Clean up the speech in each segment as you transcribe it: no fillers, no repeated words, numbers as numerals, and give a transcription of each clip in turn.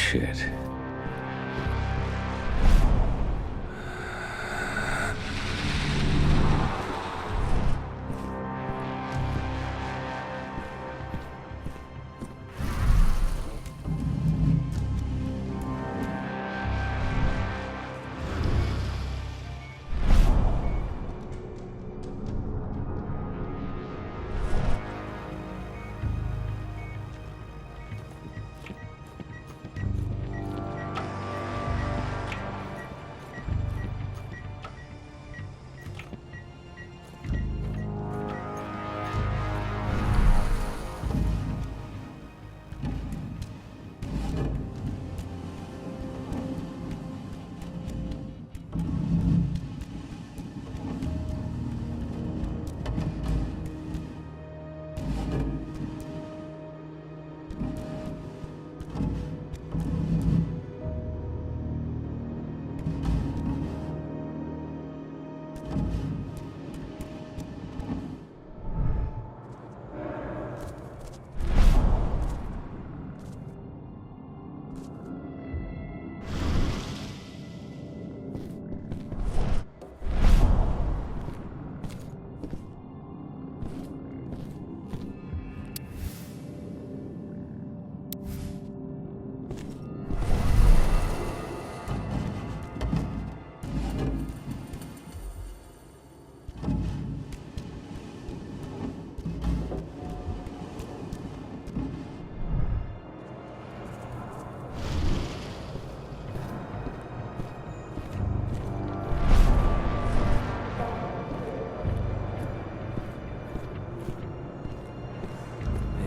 Shit.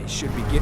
Should begin.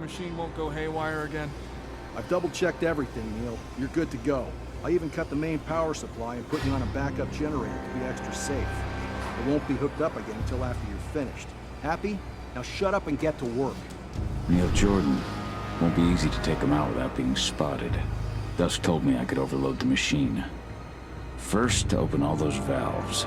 machine won't go haywire again? I've double-checked everything, Neil. You're good to go. I even cut the main power supply and put you on a backup generator to be extra safe. It won't be hooked up again until after you're finished. Happy? Now shut up and get to work. Neil Jordan. Won't be easy to take him out without being spotted. Dusk told me I could overload the machine. First, to open all those valves.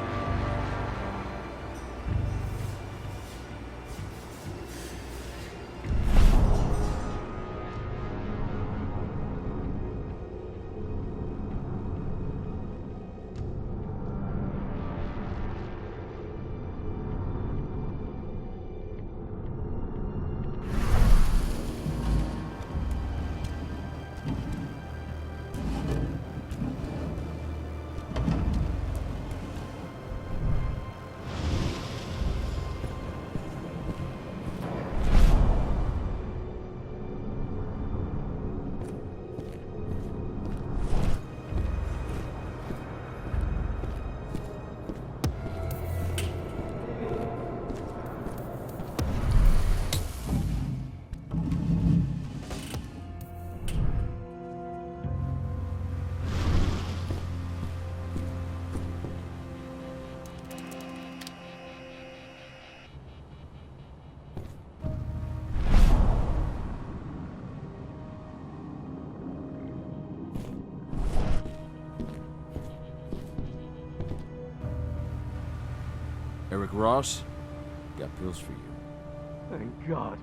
Eric Ross? Got pills for you. Thank God.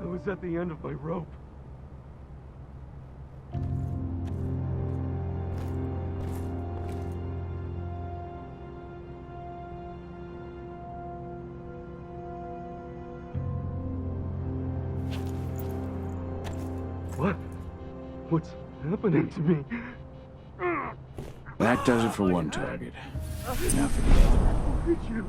I was at the end of my rope. What? What's happening to me? That does it for one target. Now for the other. Who did you?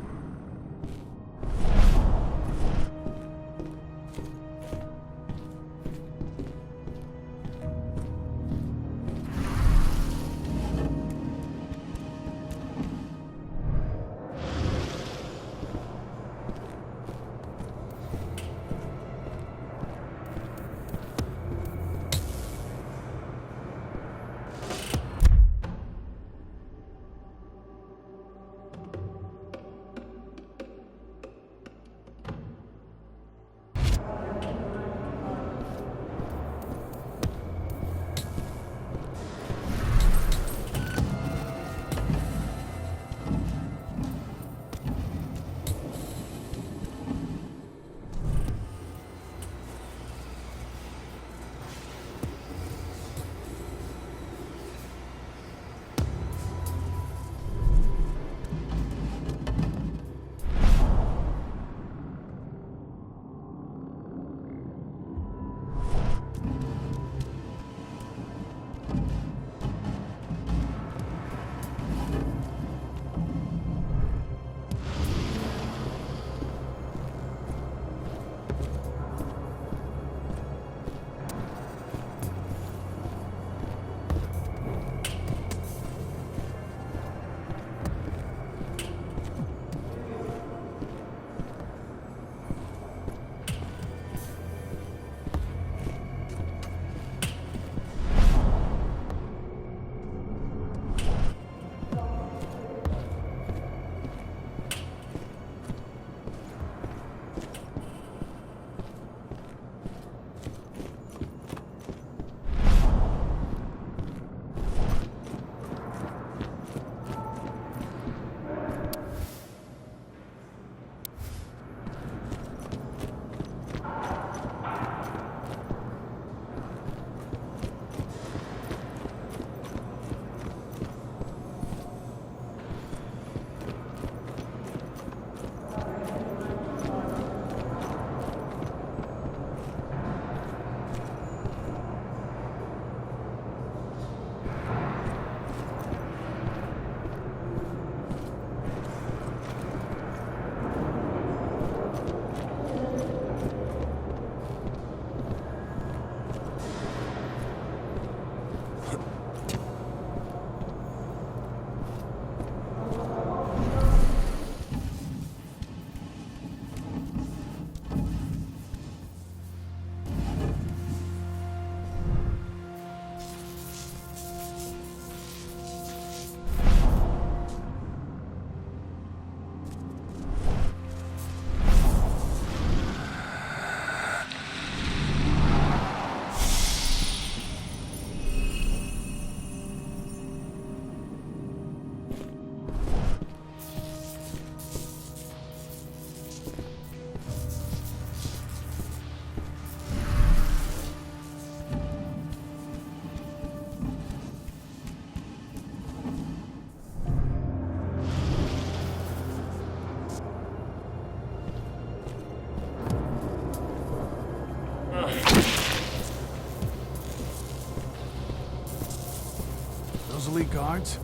elite guards?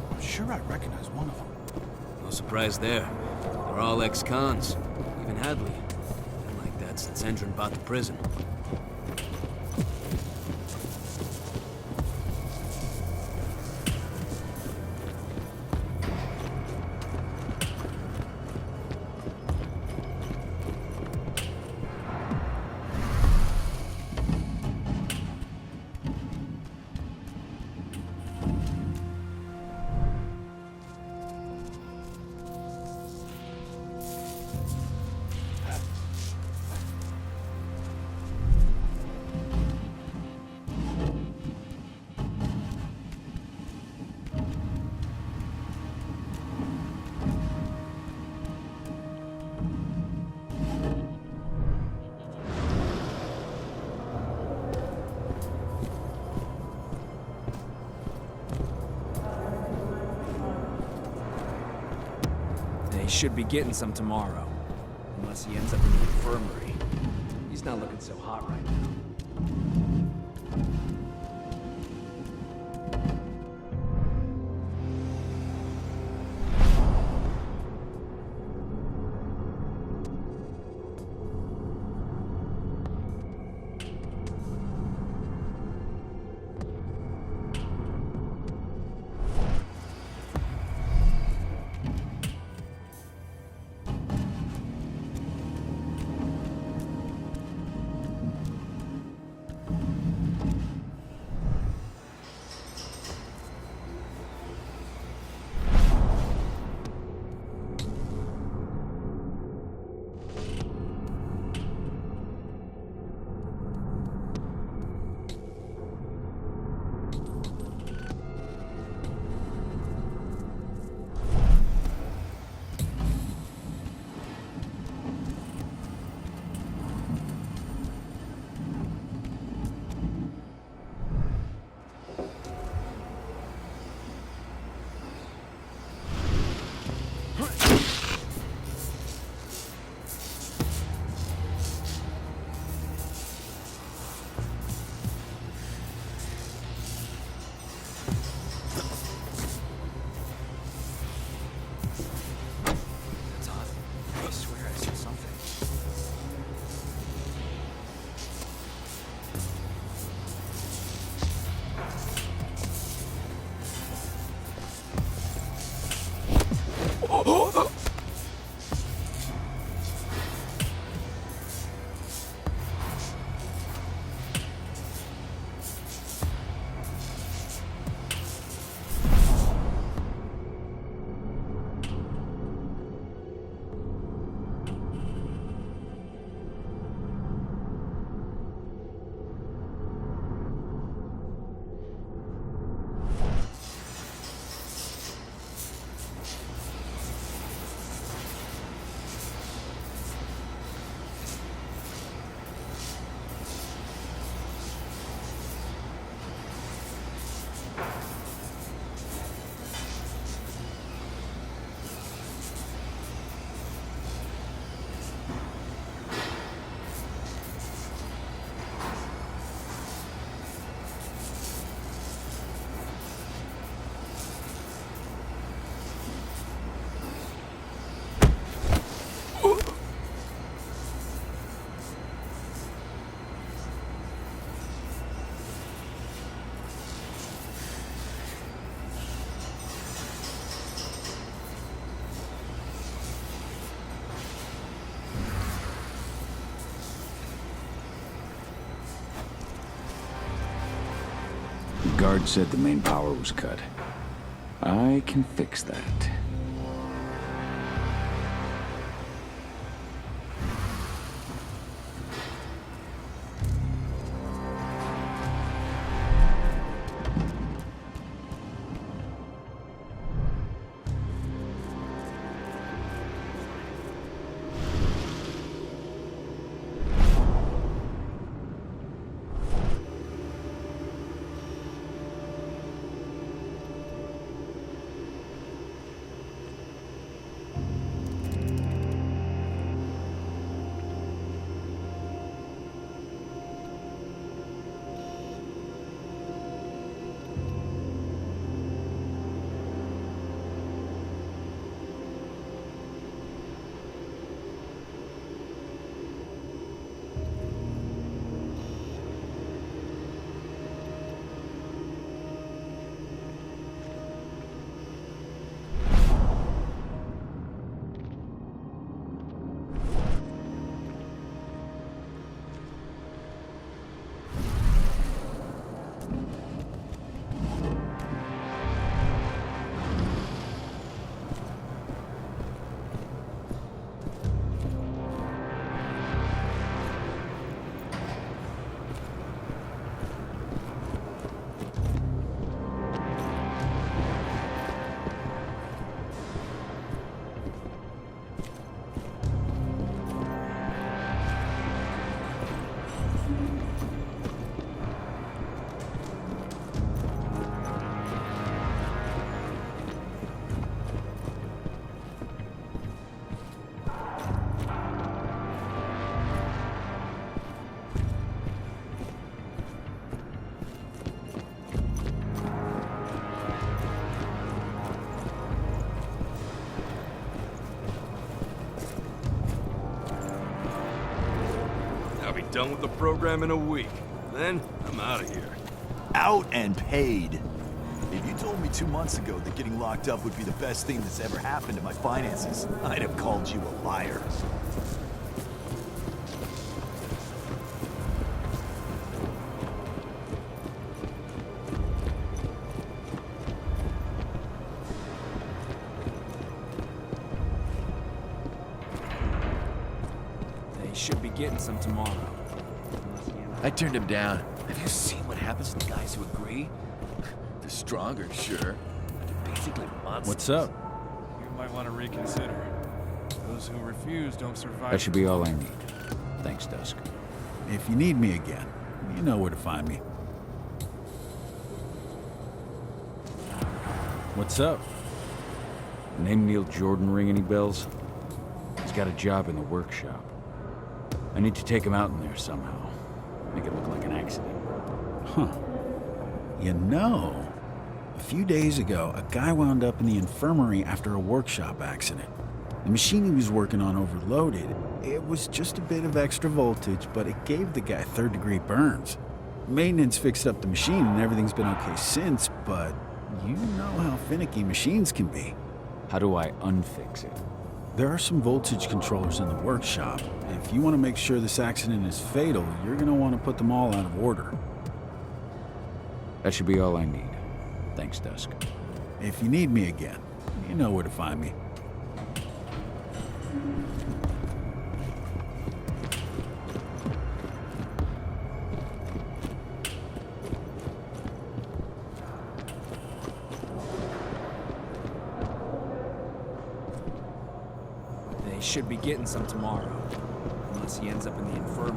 I'm sure I recognize one of them. No surprise there. They're all ex-cons. Even Hadley. Been like that since Endron bought the prison. He should be getting some tomorrow. Unless he ends up in the infirmary. He's not looking so hot right now. The guard said the main power was cut. I can fix that. done with the program in a week. Then, I'm out of here. Out and paid. If you told me 2 months ago that getting locked up would be the best thing that's ever happened to my finances, I'd have called you a liar. They should be getting some tomorrow. I turned him down. Have you seen what happens to the guys who agree? They're stronger, sure. They're basically monsters. What's up? You might want to reconsider. Those who refuse don't survive. That should be all I need. Thanks, Dusk. If you need me again, you know where to find me. What's up? Name Neil Jordan ring any bells? He's got a job in the workshop. I need to take him out in there somehow. Make it look like an accident. Huh. You know, a few days ago, a guy wound up in the infirmary after a workshop accident. The machine he was working on overloaded. It was just a bit of extra voltage, but it gave the guy third-degree burns. Maintenance fixed up the machine and everything's been okay since, but you know how finicky machines can be. How do I unfix it? There are some voltage controllers in the workshop. If you want to make sure this accident is fatal, you're going to want to put them all out of order. That should be all I need. Thanks, Dusk. If you need me again, you know where to find me. They should be getting some tomorrow. Unless he ends up in the infirmary.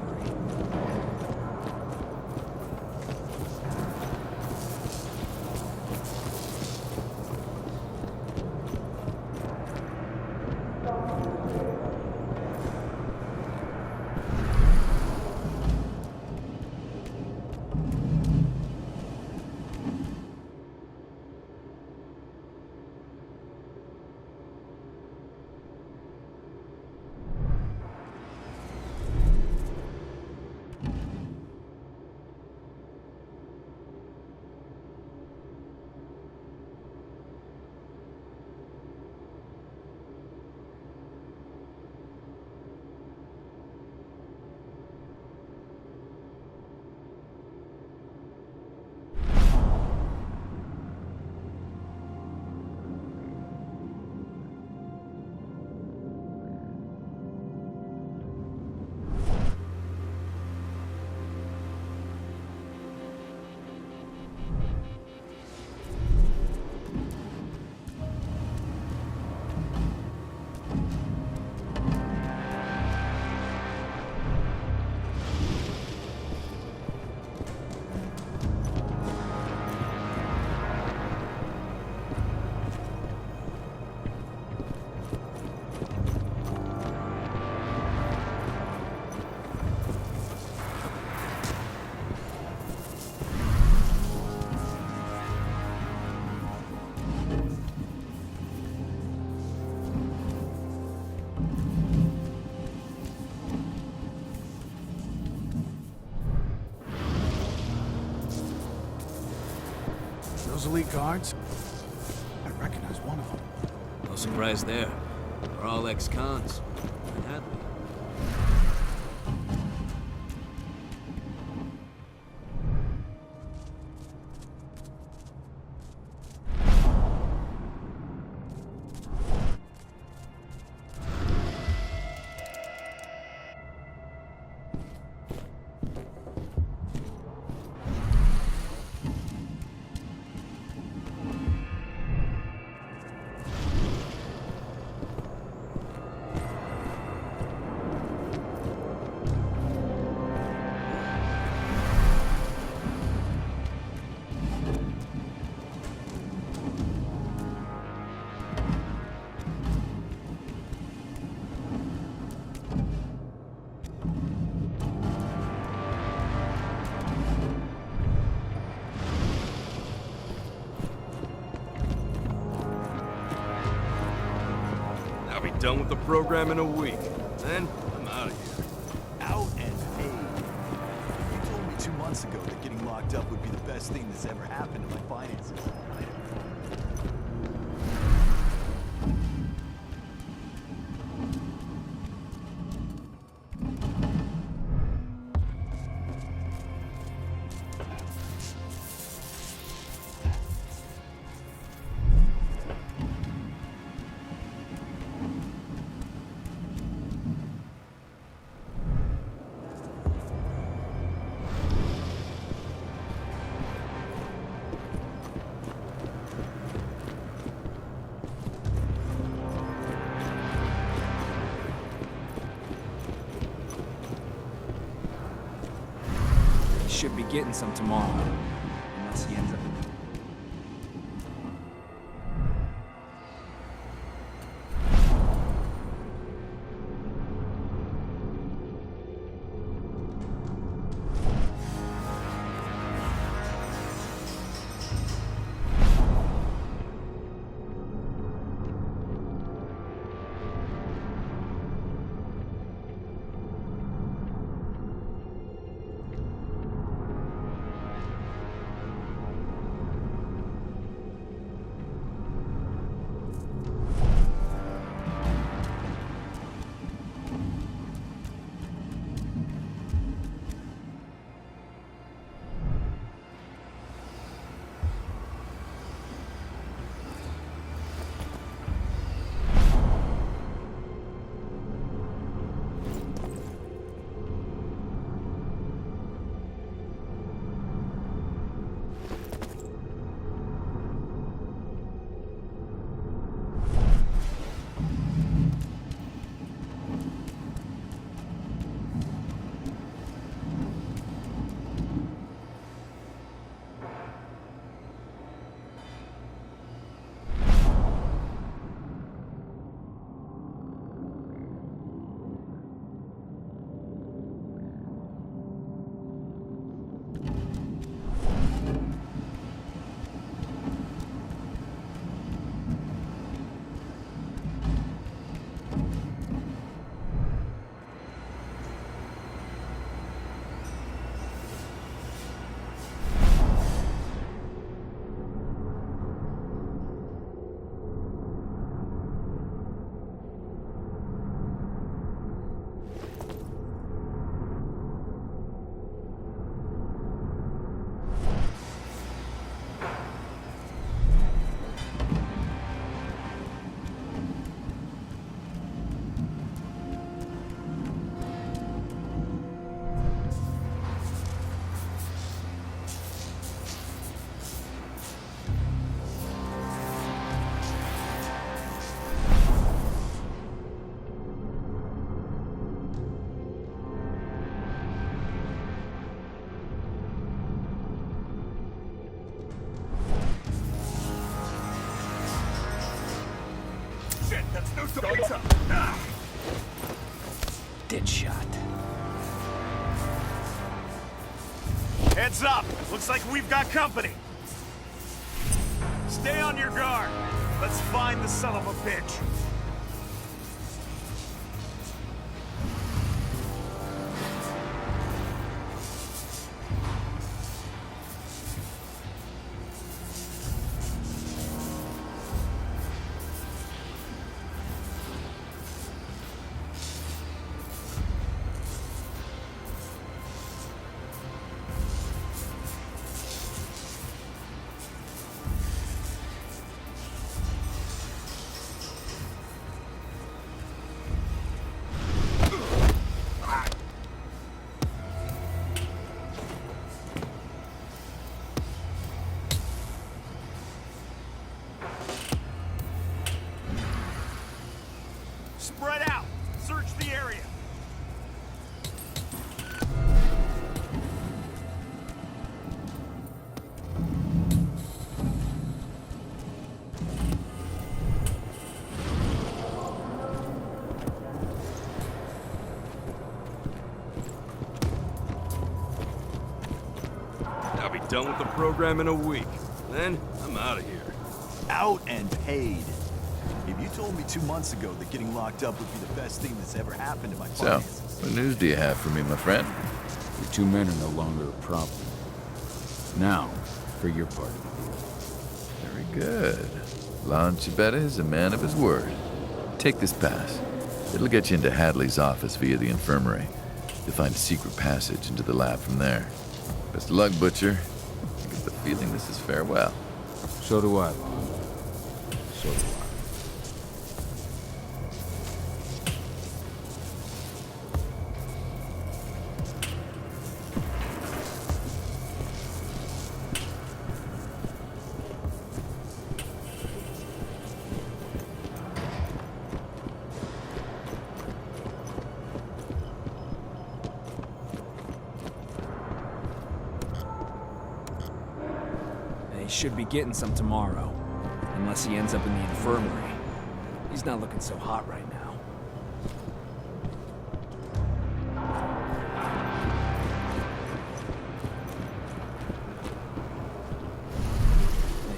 Those elite guards? I recognize one of them. No surprise there. They're all ex-cons. Even Hadley. I'll be done with the program in a week. Then, I'm out of here. Out and paid. months ago that getting locked up would be the best thing that's ever happened to my finances. Should be getting some tomorrow, unless he ends up in dead shot. Heads up! Looks like we've got company! Stay on your guard! Let's find the son of a bitch! Spread out! Search the area! I'll be done with the program in a week. Then, I'm out of here. Out and paid. If you told me 2 months ago that getting locked up would be the best thing that's ever happened to my So, finances. what news do you have for me, my friend? Your 2 men are no longer a problem. Now, for your part of the deal. Very good. Lon Chibetta is a man of his word. Take this pass. It'll get you into Hadley's office via the infirmary. You'll find a secret passage into the lab from there. Best of luck, Butcher. I get the feeling this is farewell. So do I, Lon. So do I. He should be getting some tomorrow. Unless he ends up in the infirmary. He's not looking so hot right now.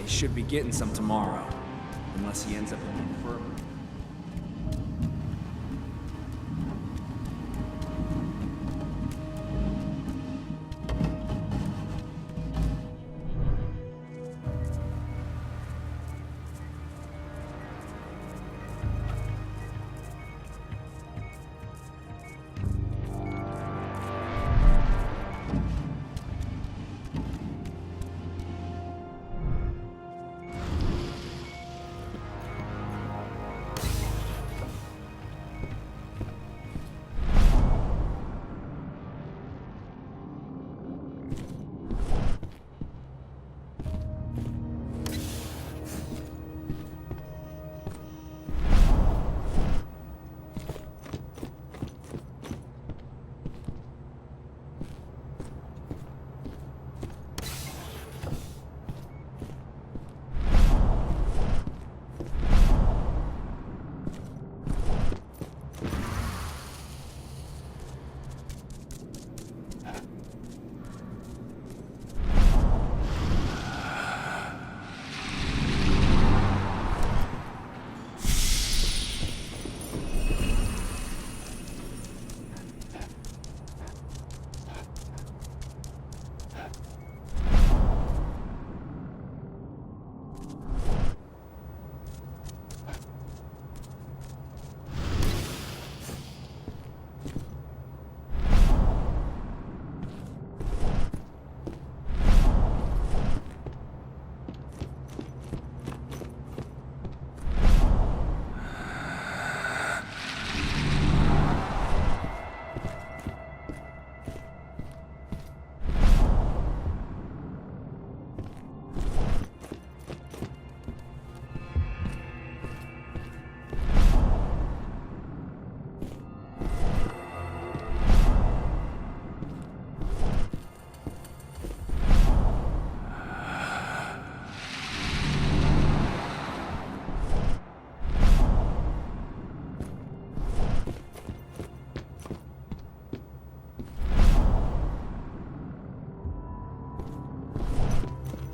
He should be getting some tomorrow. Unless he ends up in the infirmary.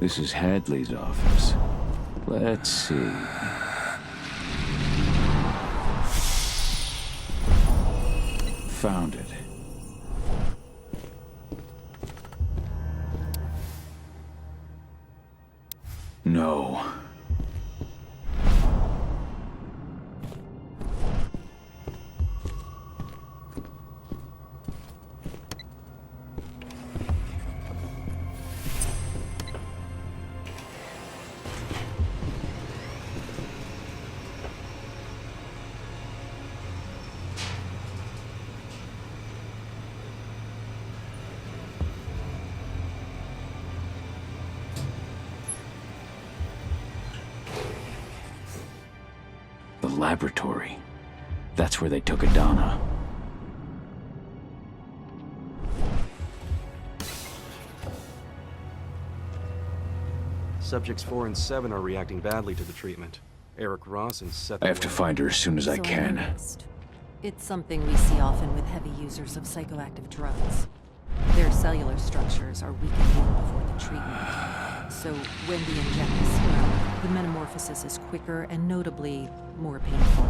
This is Hadley's office. Let's see. Found it. No. Laboratory. That's where they took Adana. Subjects 4 and 7 are reacting badly to the treatment. Eric Ross and Seth... I have to find her as soon as I So can. next. It's something we see often with heavy users of psychoactive drugs. Their cellular structures are weakened even before the treatment. So when we inject the serum, the metamorphosis is quicker and notably more painful.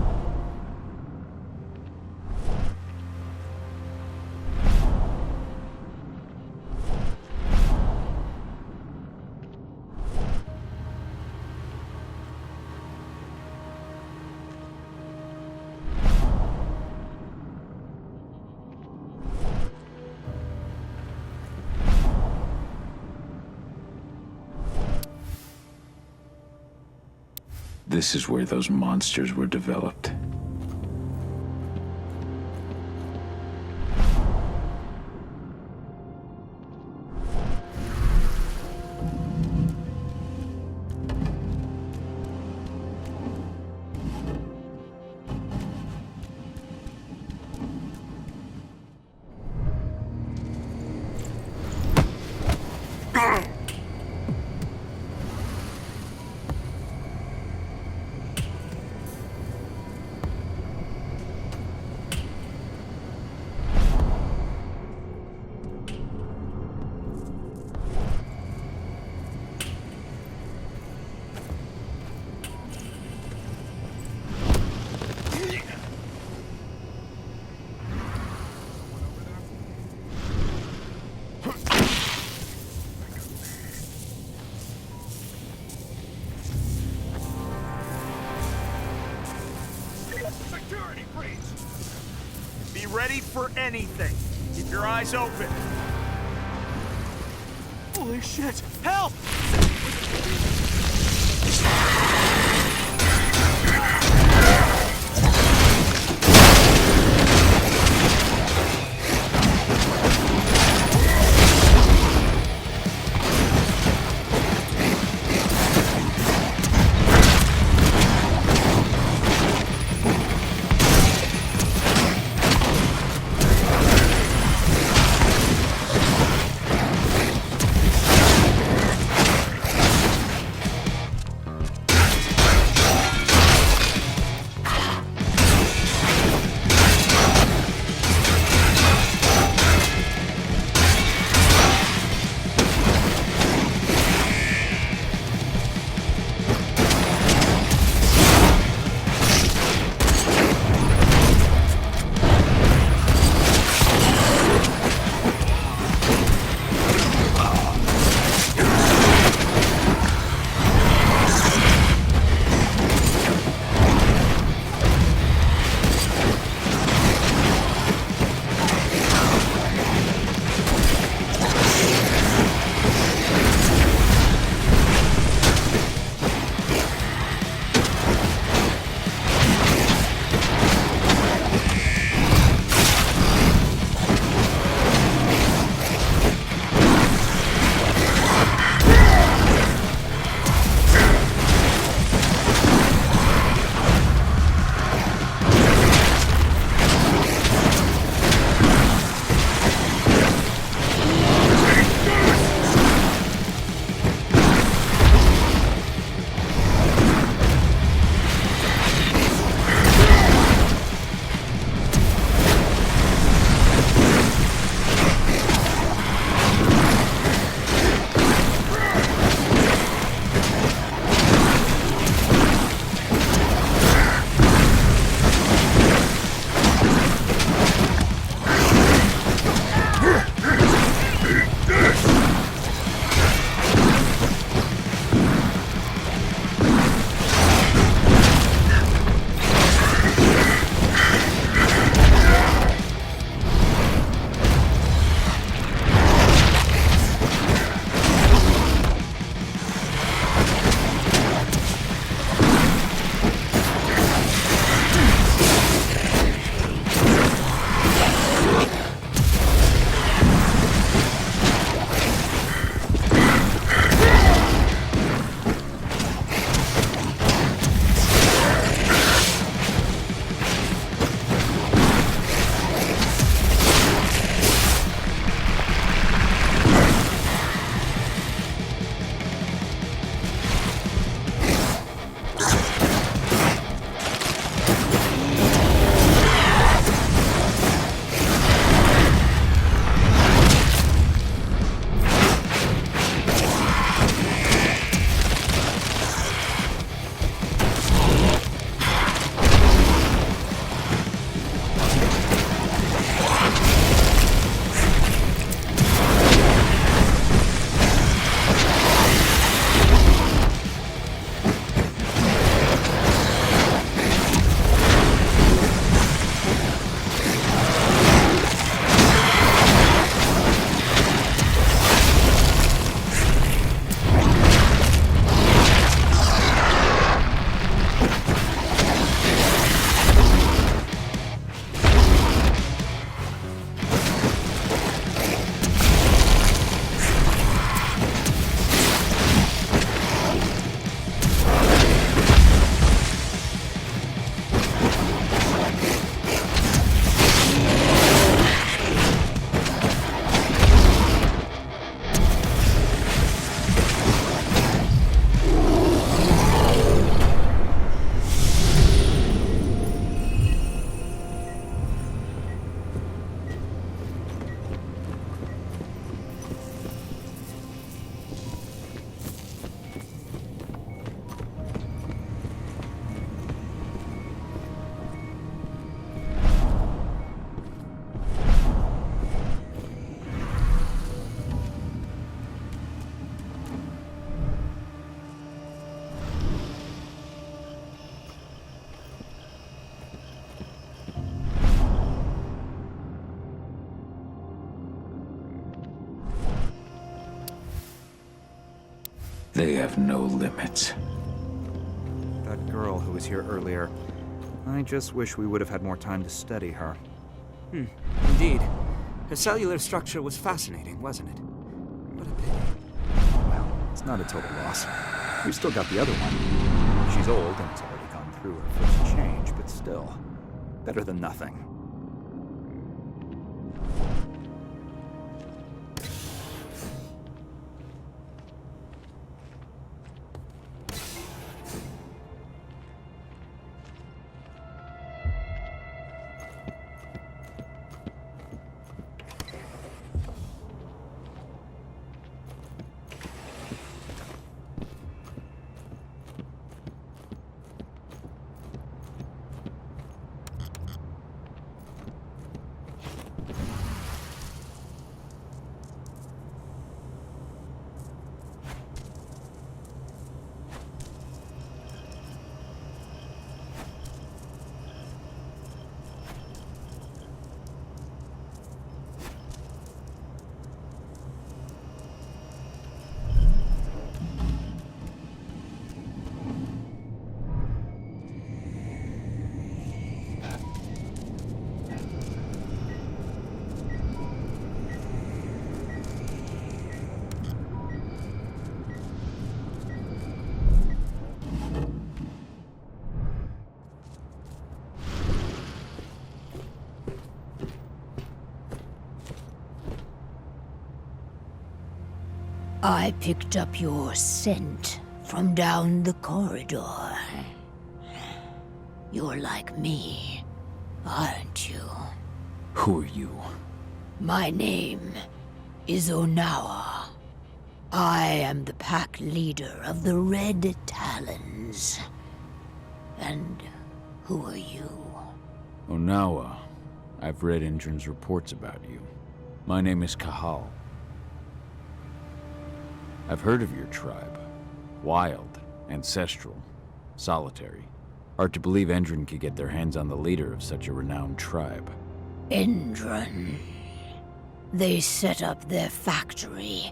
This is where those monsters were developed. Security breach! Be ready for anything. Keep your eyes open. Holy shit! Help! They have no limits. That girl who was here earlier. I just wish we would have had more time to study her. Indeed. Her cellular structure was fascinating, wasn't it? What a pity. Well, it's not a total loss. We've still got the other one. She's old and has already gone through her first change, but still, better than nothing. I picked up your scent from down the corridor. You're like me, aren't you? Who are you? My name is Onawa. I am the pack leader of the Red Talons. And who are you? Onawa. I've read Indran's reports about you. My name is Kahal. I've heard of your tribe. Wild, ancestral, solitary. Hard to believe Endron could get their hands on the leader of such a renowned tribe. Endron. They set up their factory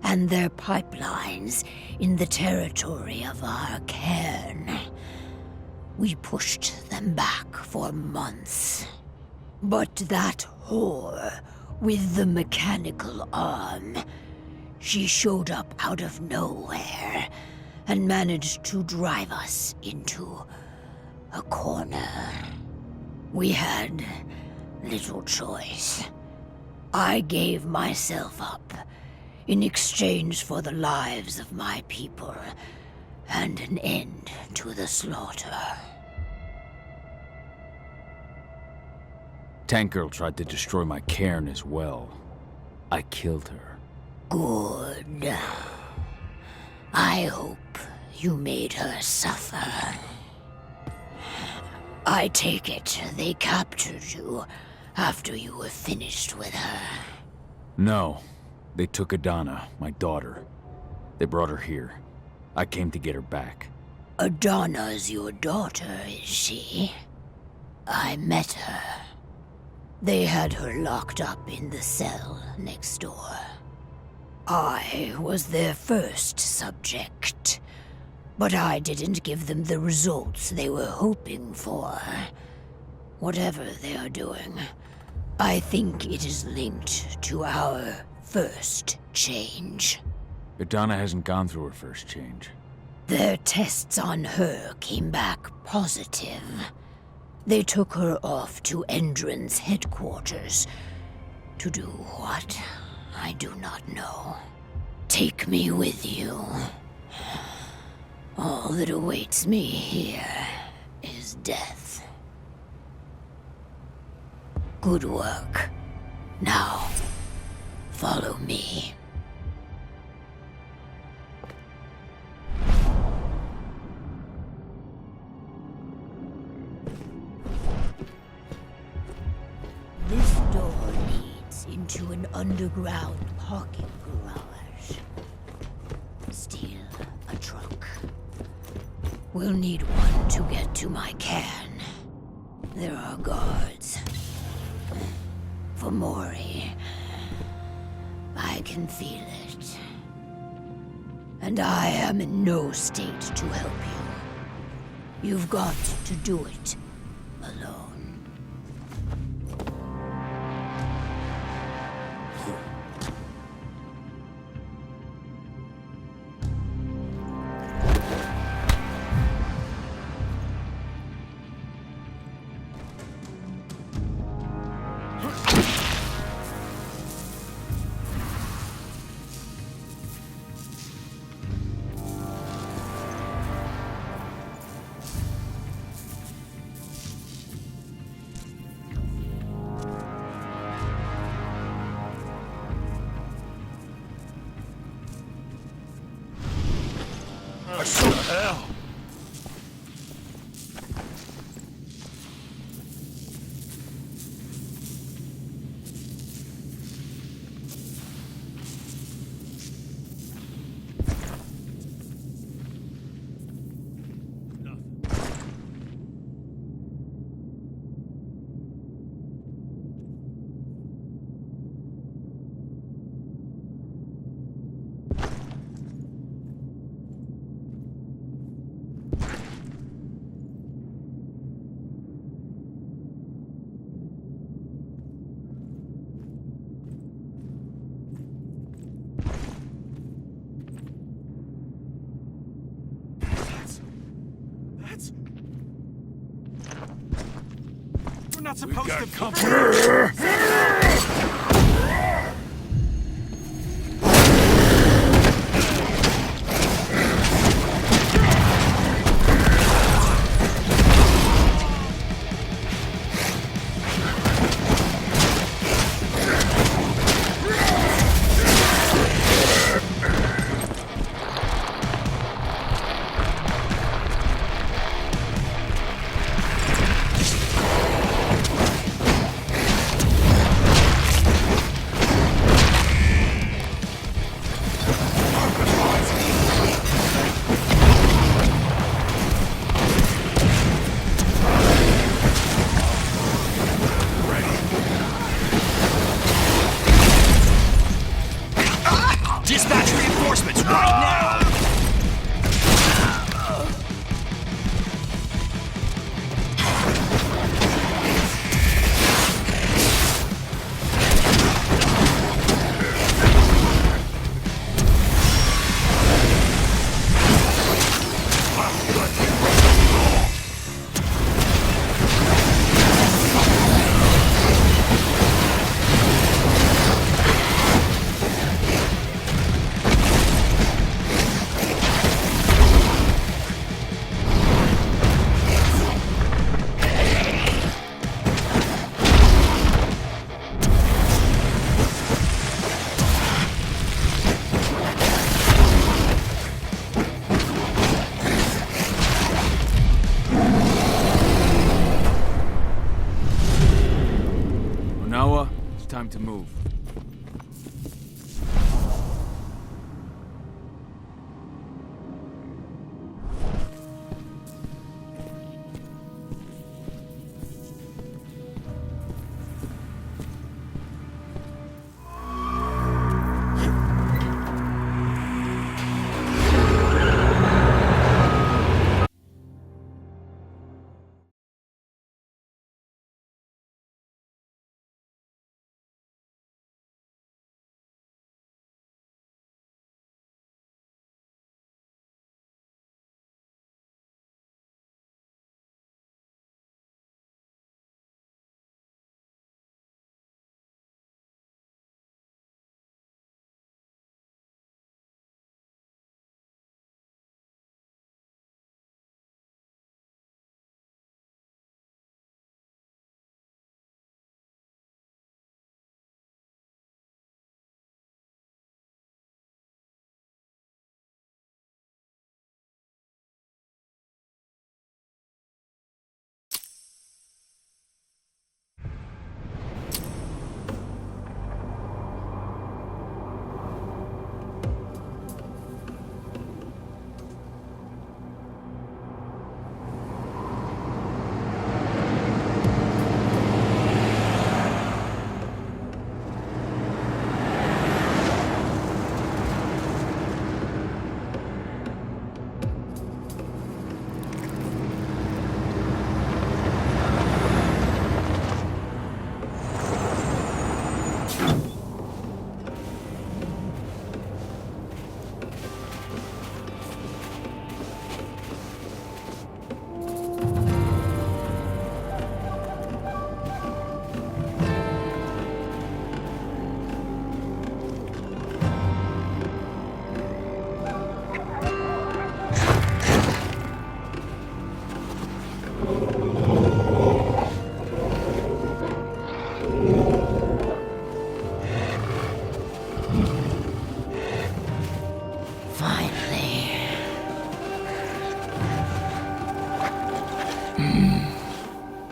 and their pipelines in the territory of our cairn. We pushed them back for months. But that whore with the mechanical arm, she showed up out of nowhere and managed to drive us into a corner. We had little choice. I gave myself up in exchange for the lives of my people and an end to the slaughter. Tank Girl tried to destroy my cairn as well. I killed her. Good. I hope you made her suffer. I take it they captured you after you were finished with her. No. They took Adana, my daughter. They brought her here. I came to get her back. Adana's your daughter, is she? I met her. They had her locked up in the cell next door. I was their first subject, but I didn't give them the results they were hoping for. Whatever they are doing, I think it is linked to our first change. Adana hasn't gone through her first change. Their tests on her came back positive. They took her off to Endron's headquarters. To do what? I do not know. Take me with you. All that awaits me here is death. Good work. Now, follow me. This door leads into an underground parking garage. Steal a truck. We'll need one to get to my cairn. There are guards. For Mori. I can feel it. and I am in no state to help you. You've got to do it alone. What the hell? We're not supposed to company. Dispatch reinforcements right now! It's time to move.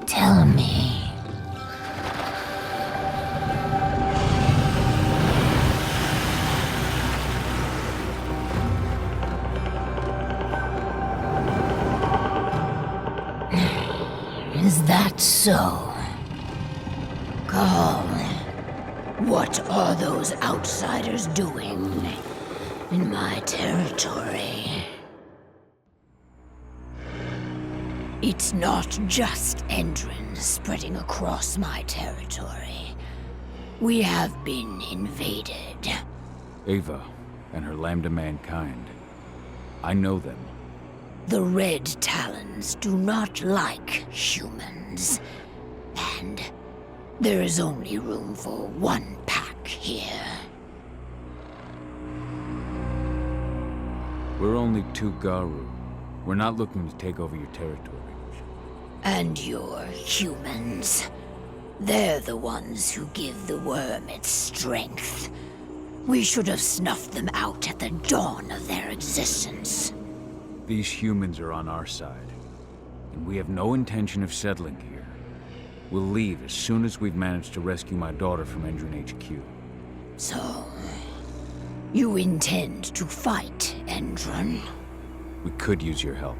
Tell me. Is that so? Carl, what are those outsiders doing in my territory? It's not just Endrin spreading across my territory. We have been invaded. Ava and her Lambda Mankind. I know them. The Red Talons do not like humans. And there is only room for one pack here. We're only 2 Garu. We're not looking to take over your territory. And your humans. They're the ones who give the worm its strength. We should have snuffed them out at the dawn of their existence. These humans are on our side, and we have no intention of settling here. We'll leave as soon as we've managed to rescue my daughter from Endrin HQ. So, you intend to fight Endrin? We could use your help.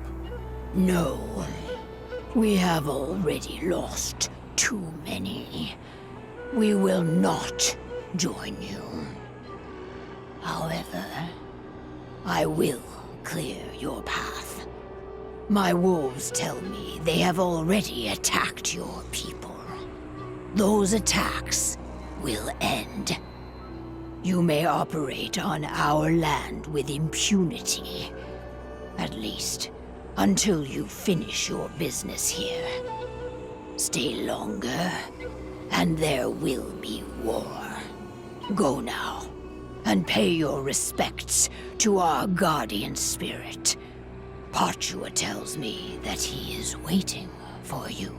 No. We have already lost too many. We will not join you. However, I will clear your path. My wolves tell me they have already attacked your people. Those attacks will end. You may operate on our land with impunity. At least, until you finish your business here. Stay longer, and there will be war. Go now, and pay your respects to our guardian spirit. Parchua tells me that he is waiting for you.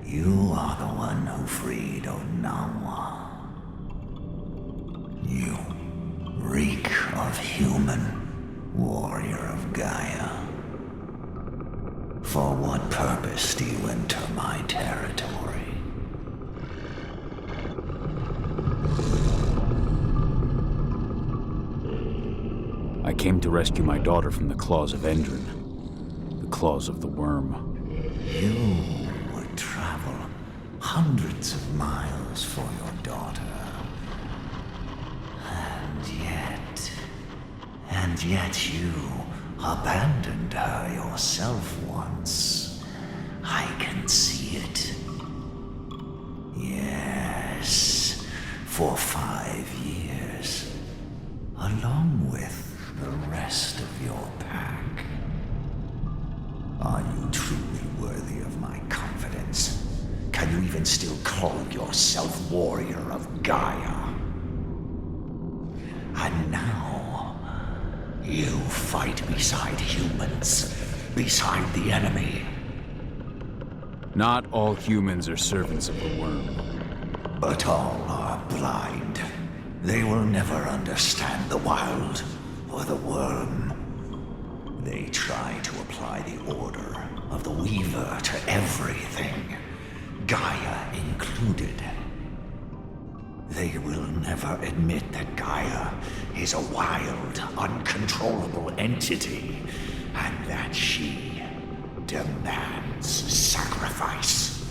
You are the one who freed Onawa. You reek of human, warrior of Gaia. For what purpose do you enter my territory? I came to rescue my daughter from the claws of Endrin. The claws of the worm. You would travel hundreds of miles for your daughter. And yet you abandoned her yourself once. I can see it. Yes, for 5 years. Along with the rest of your pack. Are you truly worthy of my confidence? Can you even still call yourself warrior of Gaia? And now, you fight beside humans, beside the enemy. Not all humans are servants of the worm. But all are blind. They will never understand the wild or the worm. They try to apply the order of the Weaver to everything, Gaia included. They will never admit that Gaia is a wild, uncontrollable entity, and that she demands sacrifice.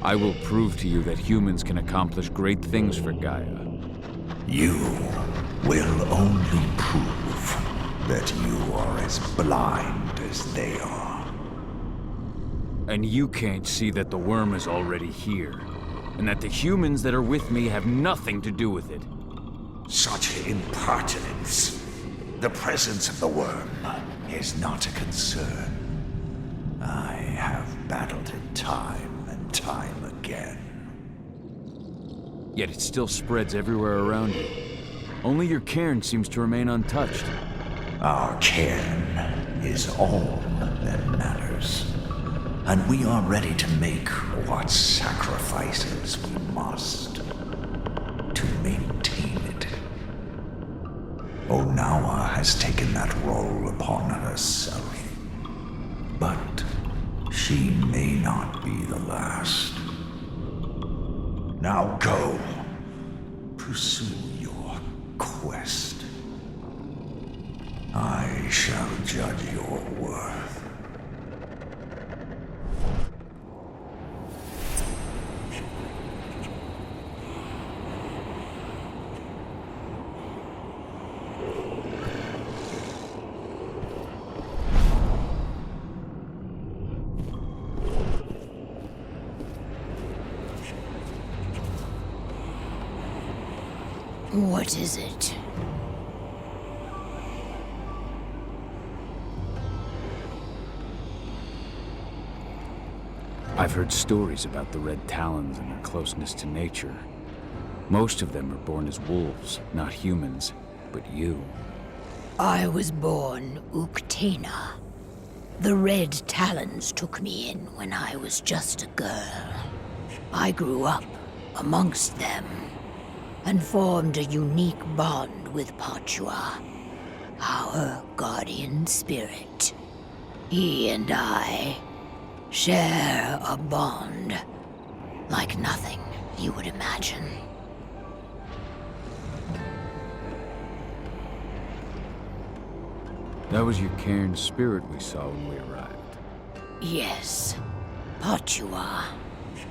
I will prove to you that humans can accomplish great things for Gaia. You will only prove that you are as blind as they are. And you can't see that the worm is already here, and that the humans that are with me have nothing to do with it. Such impertinence. The presence of the worm is not a concern. time and time again. Yet it still spreads everywhere around you. Only your cairn seems to remain untouched. Our cairn is all that matters. And we are ready to make what sacrifices we must to maintain it. Onawa has taken that role upon herself. But she may not be the last. Now go. Pursue your quest. I shall judge your worth. What is it? I've heard stories about the Red Talons and their closeness to nature. Most of them are born as wolves, not humans, but you. I was born Uktena. The Red Talons took me in when I was just a girl. I grew up amongst them and formed a unique bond with Pachua, our guardian spirit. He and I share a bond like nothing you would imagine. That was your cairn spirit we saw when we arrived. Yes, Pachua.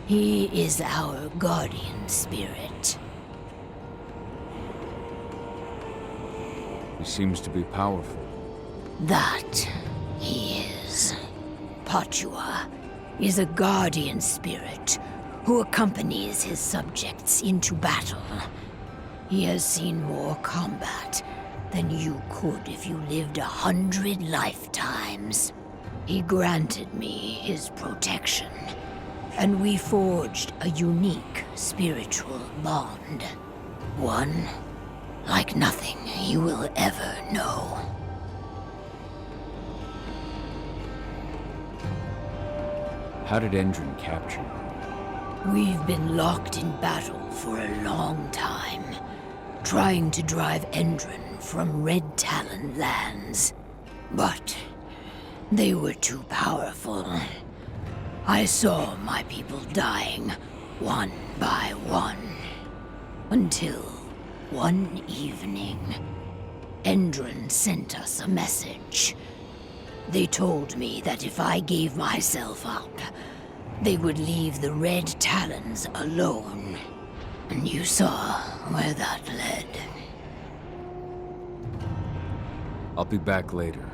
He is our guardian spirit. He seems to be powerful. That he is. Pachua is a guardian spirit who accompanies his subjects into battle. He has seen more combat than you could if you lived 100 lifetimes. He granted me his protection, and we forged a unique spiritual bond. One like nothing you will ever know. How did Endron capture you? We've been locked in battle for a long time, trying to drive Endron from Red Talon lands. But they were too powerful. I saw my people dying one by one, until one evening, Endron sent us a message. They told me that if I gave myself up, they would leave the Red Talons alone. And you saw where that led. I'll be back later.